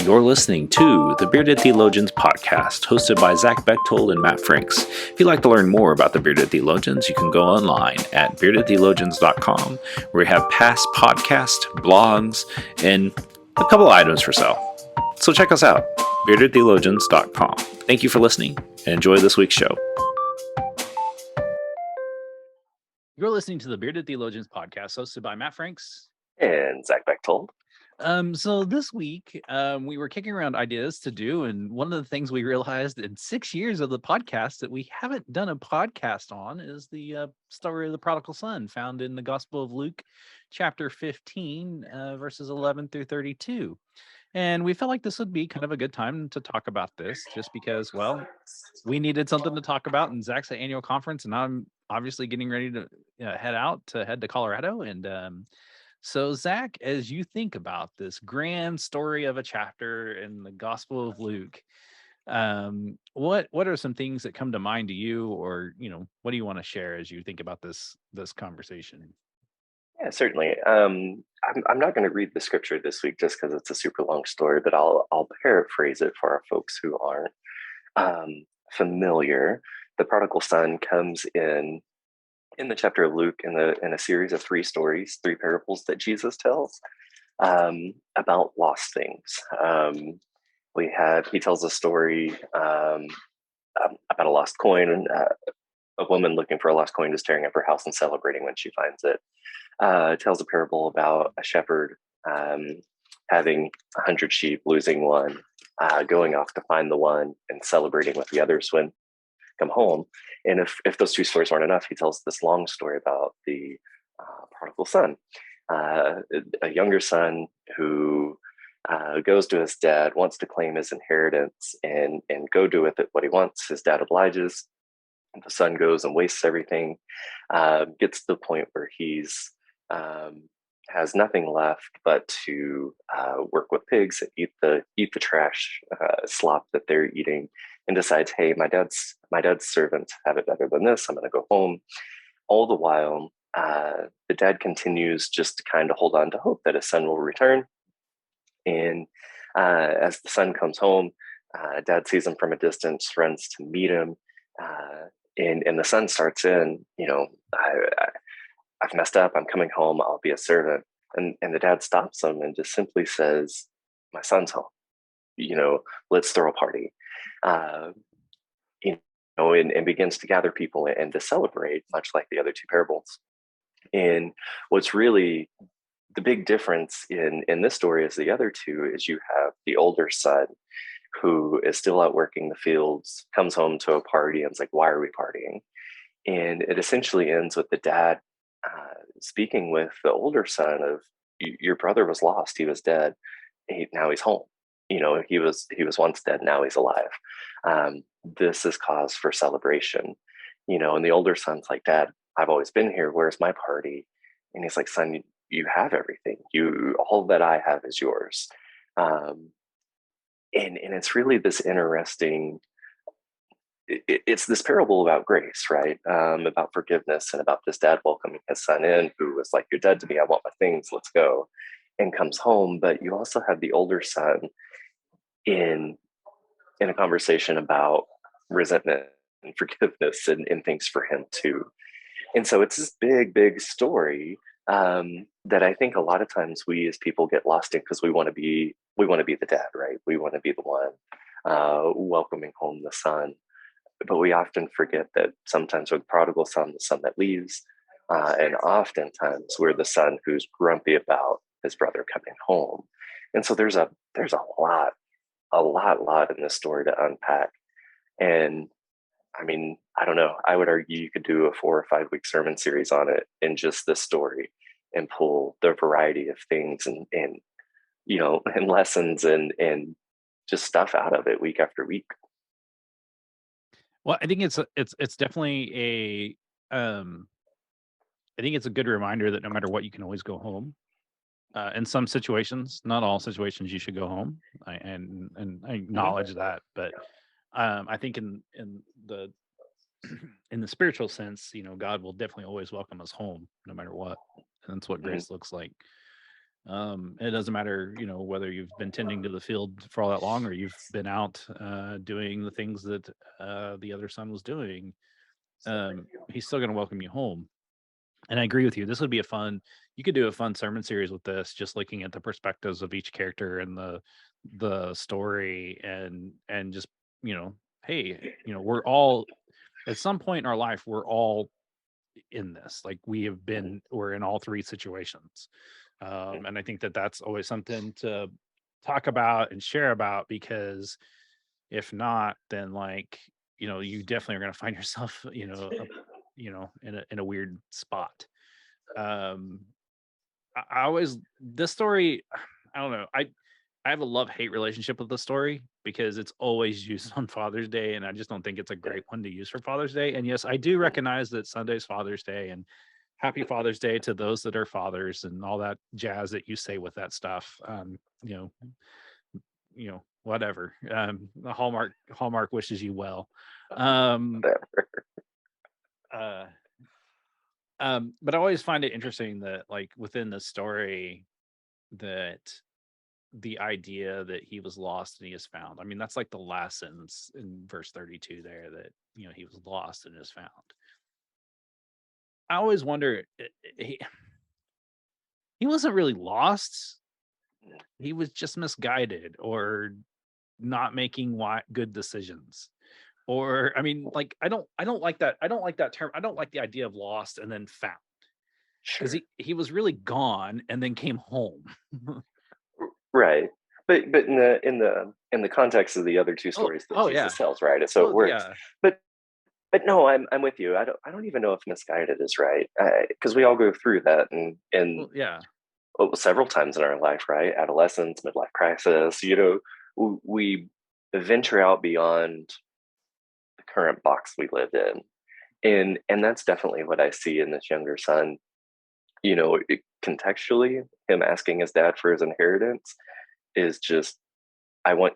You're listening to the Bearded Theologians podcast, hosted by Zach Bechtold and Matt Franks. If you'd like to learn more about the Bearded Theologians, you can go online at beardedtheologians.com, where we have past podcasts, blogs, and a couple items for sale. So check us out, beardedtheologians.com. Thank you for listening, and enjoy this week's show. You're listening to the Bearded Theologians podcast, hosted by Matt Franks and Zach Bechtold. So this week, we were kicking around ideas to do, and one of the things we realized in 6 years of the podcast that we haven't done a podcast on is the story of the prodigal son, found in the Gospel of Luke, chapter 15, verses 11 through 32. And we felt like this would be kind of a good time to talk about this, just because, well, we needed something to talk about in Zach's annual conference, and I'm obviously getting ready to head to Colorado. And so, Zach, as you think about this grand story of a chapter in the Gospel of Luke, what are some things that come to mind to you, or what do you want to share as you think about this conversation? Yeah, certainly. I'm not going to read the scripture this week just because it's a super long story, but I'll paraphrase it for our folks who aren't familiar. The prodigal son comes in the chapter of Luke in a series of three parables that Jesus tells about lost things. He tells a story about a lost coin. A woman looking for a lost coin is tearing up her house and celebrating when she finds it. Tells a parable about a shepherd having 100 sheep, losing one, going off to find the one and celebrating with the others when come home. And if those two stories aren't enough, he tells this long story about the prodigal son, a younger son who goes to his dad, wants to claim his inheritance and go do with it what he wants. His dad obliges. The son goes and wastes everything, gets to the point where he's has nothing left but to work with pigs and eat the trash slop that they're eating, and decides, hey, my dad's servants have it better than this. I'm going to go home. All the while, the dad continues just to kind of hold on to hope that his son will return. And as the son comes home, dad sees him from a distance, runs to meet him, and the son starts in, I've messed up. I'm coming home. I'll be a servant. And the dad stops him and just simply says, my son's home. Let's throw a party. And begins to gather people and to celebrate, much like the other two parables. And what's really the big difference in this story as the other two is you have the older son who is still out working the fields, comes home to a party and is like, why are we partying? And it essentially ends with the dad speaking with the older son of, your brother was lost. He was dead. Now he's home. He was once dead. Now he's alive. This is cause for celebration. And the older son's like, Dad, I've always been here. Where's my party? And he's like, son, you have everything. All that I have is yours. And it's really this interesting, it's this parable about grace, right? About forgiveness and about this dad welcoming his son in, who was like, you're dead to me. I want my things. Let's go. And comes home. But you also have the older son in a conversation about resentment and forgiveness and things for him too. And so it's this big, big story that I think a lot of times we as people get lost in because we want to be the dad, right? We want to be the one welcoming home the son. But we often forget that sometimes we're the prodigal son, the son that leaves, and oftentimes we're the son who's grumpy about his brother coming home. And so there's a lot in this story to unpack. And I mean, I don't know. I would argue you could do a 4 or 5 week sermon series on it in just this story and pull the variety of things and and lessons and just stuff out of it week after week. Well, I think it's definitely I think it's a good reminder that no matter what, you can always go home. In some situations, not all situations, you should go home. And I acknowledge that, but I think in the in the spiritual sense, God will definitely always welcome us home, no matter what. And that's what grace looks like. It doesn't matter, whether you've been tending to the field for all that long or you've been out doing the things that the other son was doing. He's still going to welcome you home. And I agree with you. This would be you could do a fun sermon series with this, just looking at the perspectives of each character and the story, and just, hey, we're all at some point in our life, we're all in this. Like we're in all three situations. And I think that that's always something to talk about and share about, because if not, then you definitely are going to find yourself, in a weird spot. Um, I always this story, I don't know. I have a love-hate relationship with the story because it's always used on Father's Day, and I just don't think it's a great one to use for Father's Day. And yes, I do recognize that Sunday's Father's Day, and happy Father's Day to those that are fathers and all that jazz that you say with that stuff. Whatever. The Hallmark wishes you well. Um, uh, but I always find it interesting that, like, within the story, that the idea that he was lost and he is found. I mean, that's like the last sentence in verse 32 there, that, he was lost and is found. I always wonder, he wasn't really lost. He was just misguided or not making good decisions. Or, I mean, like, I don't like that. I don't like that term. I don't like the idea of lost and then found, because Sure. he was really gone and then came home. Right. But in the context of the other two stories that Oh yeah. Jesus tells, right? So it Well, works. yeah. But no, I'm with you. I don't even know if misguided is right, because we all go through that, and Well, yeah. several times in our life, right? Adolescence, midlife crisis. We venture out beyond the current box we live in, and that's definitely what I see in this younger son. Contextually, him asking his dad for his inheritance is just, I want,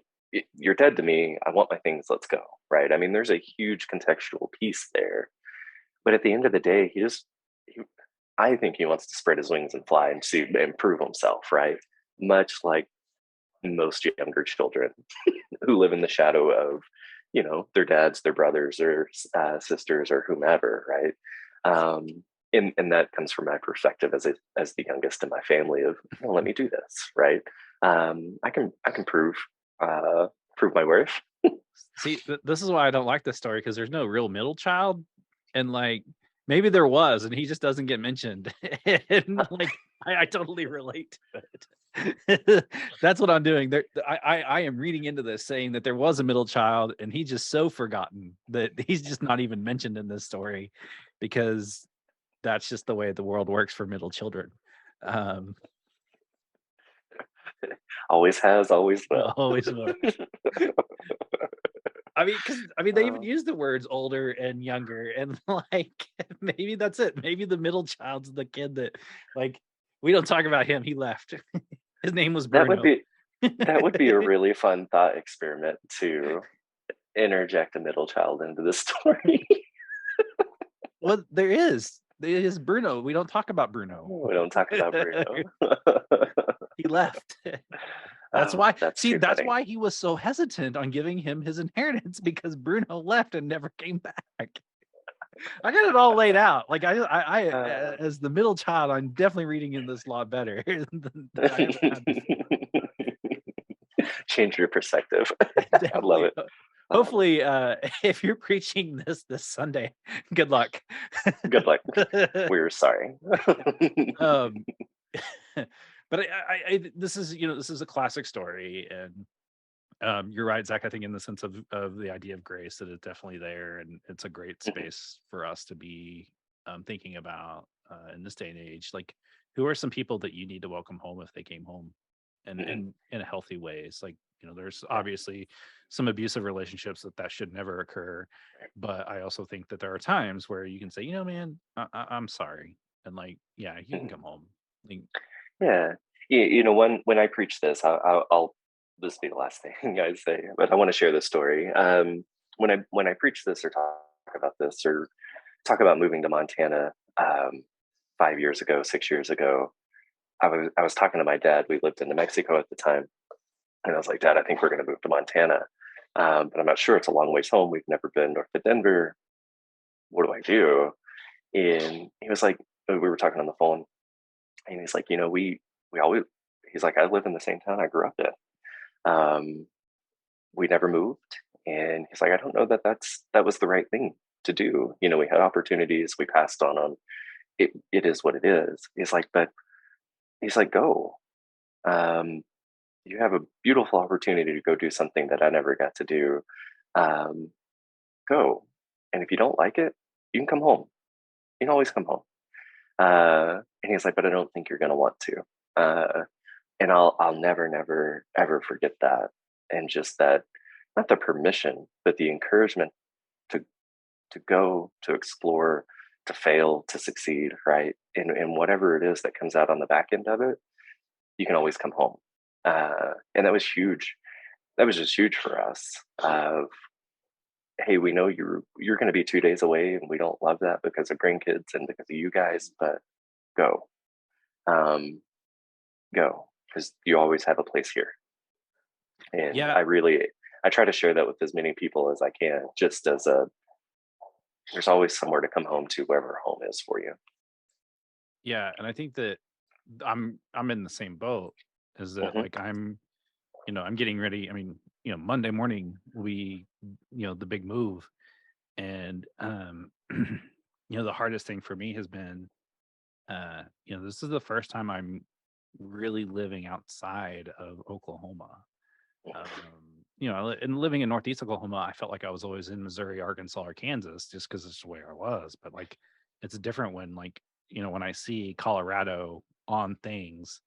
you're dead to me. I want my things. Let's go. Right. I mean, there's a huge contextual piece there. But at the end of the day, I think he wants to spread his wings and fly and see and prove himself. Right. Much like most younger children who live in the shadow of, their dads, their brothers, or sisters, or whomever. Right. And that comes from my perspective as the youngest in my family of, well, let me do this. Right. I can prove my worth. See, this is why I don't like this story, because there's no real middle child, and like maybe there was, and he just doesn't get mentioned. And like I totally relate to it. That's what I'm doing. I am reading into this saying that there was a middle child, and he's just so forgotten that he's just not even mentioned in this story, because that's just the way the world works for middle children. Um, Always has, always will. always will. I mean, they even Uh, use the words older and younger, and like maybe that's it. Maybe the middle child's the kid that, like, we don't talk about him. He left. His name was that would Bruno. be that would be a really fun thought experiment to interject a middle child into the story. Well, there is. There is Bruno. We don't talk about Bruno. We don't talk about Bruno. He left. That's why. That's See, too that's funny. why he was so hesitant on giving him his inheritance, because Bruno left and never came back. I got it all laid out. Like Uh, as the middle child, I'm definitely reading in this law better than I ever had before. Change your perspective. I love Definitely. it. Hopefully, if you're preaching this Sunday, good luck. Good luck. We're sorry. um, but this is this is a classic story, and you're right, Zach. I think in the sense of the idea of grace, that it's definitely there, and it's a great space for us to be thinking about in this day and age. Like, who are some people that you need to welcome home if they came home, and Mhm. in a healthy ways? Like, there's obviously some abusive relationships that should never occur, but I also think that there are times where you can say, man, I'm sorry, and like, yeah, you can Mhm. come home. Like, Yeah. When I preach this, I'll this will be the last thing I say, but I want to share this story. When I preach this or talk about this or talk about moving to Montana 5 years ago, 6 years ago, I was talking to my dad. We lived in New Mexico at the time, and I was like, Dad, I think we're going to move to Montana, but I'm not sure. It's a long ways home. We've never been north of Denver. What do I do? And he was like, we were talking on the phone, and he's like, we always. He's like, I live in the same town I grew up in. We never moved, and he's like, I don't know that was the right thing to do. We had opportunities, we passed on them. It is what it is. He's like, go. You have a beautiful opportunity to go do something that I never got to do. Go. And if you don't like it, you can come home. You can always come home. And he's like, but I don't think you're going to want to. And I'll never, ever forget that. And just that, not the permission, but the encouragement to go, to explore, to fail, to succeed, right? And whatever it is that comes out on the back end of it, you can always come home. And that was huge. That was just huge for us. Hey, we know you're going to be 2 days away, and we don't love that because of grandkids and because of you guys, but go. Go, because you always have a place here. And Yeah. I try to share that with as many people as I can, just as there's always somewhere to come home to, wherever home is for you. Yeah, and I think that I'm in the same boat, is that like I'm getting ready. I mean, Monday morning the big move, and the hardest thing for me has been this is the first time I'm really living outside of Oklahoma. And living in Northeast Oklahoma, I felt like I was always in Missouri, Arkansas, or Kansas, just because it's the way I was. But like, it's different when when I see Colorado on things.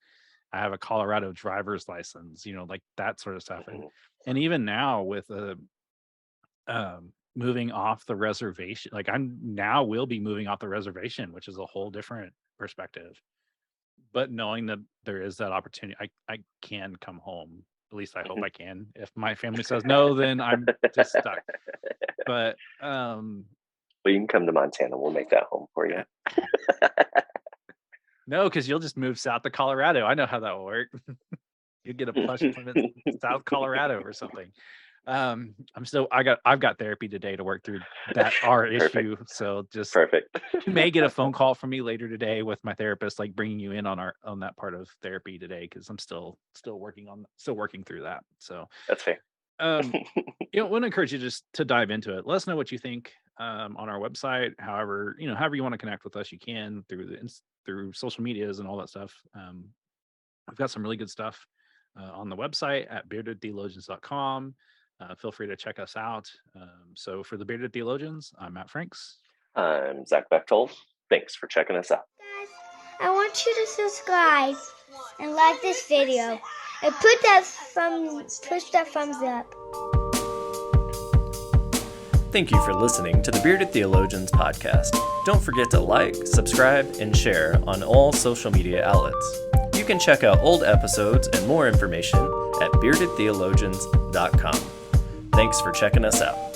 I have a Colorado driver's license, like that sort of stuff. And even now with moving off the reservation, like will be moving off the reservation, which is a whole different perspective. But knowing that there is that opportunity, I can come home. At least I hope I can. If my family says no, then I'm just stuck. But well, you can come to Montana. We'll make that home for you. No, because you'll just move south to Colorado. I know how that will work. You'll get a plush Plymouth South Colorado or something. I've got therapy today to work through that issue. So just perfect. You may get a phone call from me later today with my therapist, like bringing you in on that part of therapy today, because I'm still working through that. So that's fair. I want to encourage you just to dive into it. Let us know what you think on our website. However you want to connect with us, you can through social medias and all that stuff. We've got some really good stuff on the website at beardedtheologians.com. Feel free to check us out. So for the Bearded Theologians, I'm Matt Franks. I'm Zach Bechtold. Thanks for checking us out. Guys, I want you to subscribe and like this video and push that thumbs up. Thank you for listening to the Bearded Theologians podcast. Don't forget to like, subscribe, and share on all social media outlets. You can check out old episodes and more information at beardedtheologians.com. Thanks for checking us out.